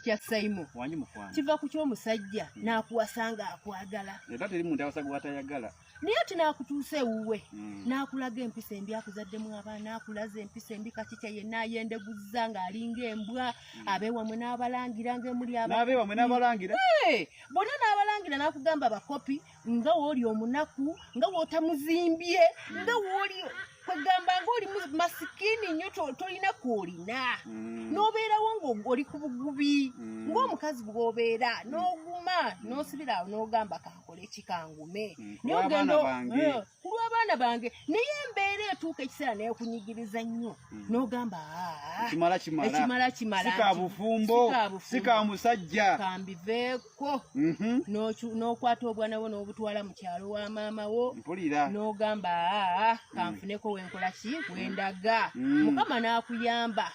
Tikya Saimo. Wanyi mukwano. Kiva ku ky'omusajja n'akuwasanga akwagala. Era teri muntu awasaga watayagala. Naye ati n'akutuuse wuwe. N'akulaga empisa embi akuzaddemu abaana n'akulaza empisa embi Katikya yenna ayendeguzza ng'alinga embwa abeewamwe n'abalangira ng'emuli aba. N'abeewamwe n'abalangira? Bonna n'abalangira n'akugamba bakopi nga wooli omunaku nga wootamuzimbye nga wooli kwegamba ng'oli masikini nnyo tolina kw'olina. N'obeerawo ng'oli ku bugubi ng'omukazi bw'obeera n'oguma n'osibira awo n'ogamba kankole kikangume. Ku lw'abaana bange naye embeera etuuka ekiseera n'ekunyigiriza nnyo n'ogamba ekimala sika bufumbo sika musajja kambiveeko n'okwata obwana bwo n'obutwala mu kyalo wa maama wo n'ogamba kanfuneko wenkola ki wendaga Mukama n'akuyamba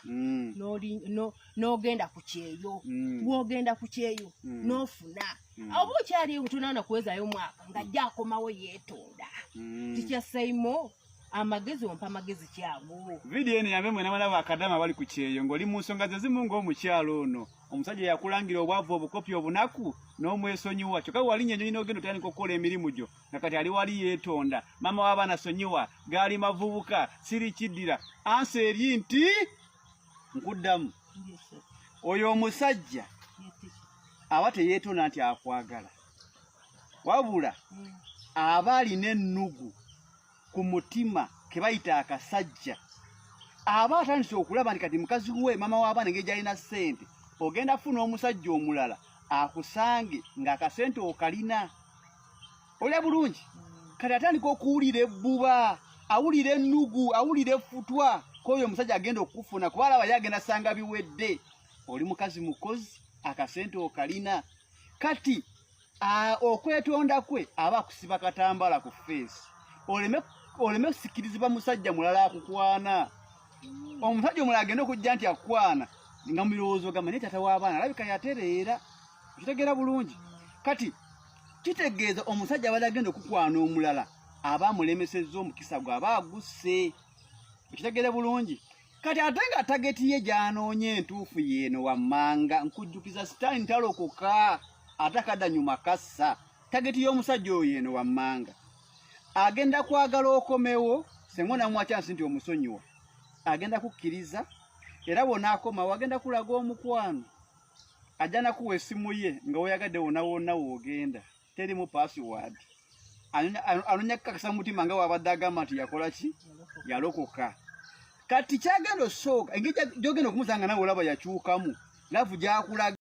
n'ogenda ku kyeyo bw'ogenda ku kyeyo n'ofuna oba okyali tonaana kuwezaayo mwaka ng'ajja akomawo yeetonda. Tikya Saimo amagezi ompa amagezi kyago. Video eno yambe mwena mwana bakadama bali ku kyeyo ng'oli mu nsonga ze zimu ng'omukyalo ono omusajja yakulangira obwavu obukopi obunaku n'omwesonyiwa kyokka walinnya ennyonyi n'ogenda otandika okukola emirimu gyo nga kati ali wali yeetonda maama w'abaana sonyiwa gaali mavubuka siri kiddira ansa eri nti nkuddamu oyo omusajja aba teyeetonda nti akwagala wabula aba alina ennugu ku mutima ke bayita akasajja aba atandise okulaba nti kati mukazi we maama w'abaana engeri gy'alina ssente ogenda funa omusajja omulala akusange ng'akasente okalina olya bulungi kati atandika okuwulira ebbuba awulira ennugu awulira effutwa k'oyo omusajja agenda okufuna kuba alaba yagenda sanga biwedde oli mukazi mukozi akasente okalina kati okwetonda kwe aba akusiba katambala ku feesi oleme kusikirizibwa musajja mulala akukwana omusajja omulala agenda okujja nti akukwana nga mulowoozo gamba naye taata w'abaana alabika yatereera okitegeera bulungi kati kitegeeza omusajja abadde agenda okukwana omulala aba amulemesezza omukisa gwe aba agusse okitegeera bulungi kati ate nga tageti ye gy'anoonya entuufu yeeno wammanga nkujjukiza sitaani talokoka ate akadanyuma kassa tageti y'omusajja oyo eno wammanga agenda kwagala okomewo sengo namwakyansi nti omusonyiwa agenda kukkiriza era bw'onaakomawo agenda kulaga omukwano ajja nakuwa essimu ye nga weyagadde wonna wonna woogenda terimu password anonya kukakasa mutima nga wabadde agamba nti yakola ki yalokoka kati kyagenda osooka engeri gy'ogenda okumusanga nawe olaba yakyukamu lavu gy'akulaga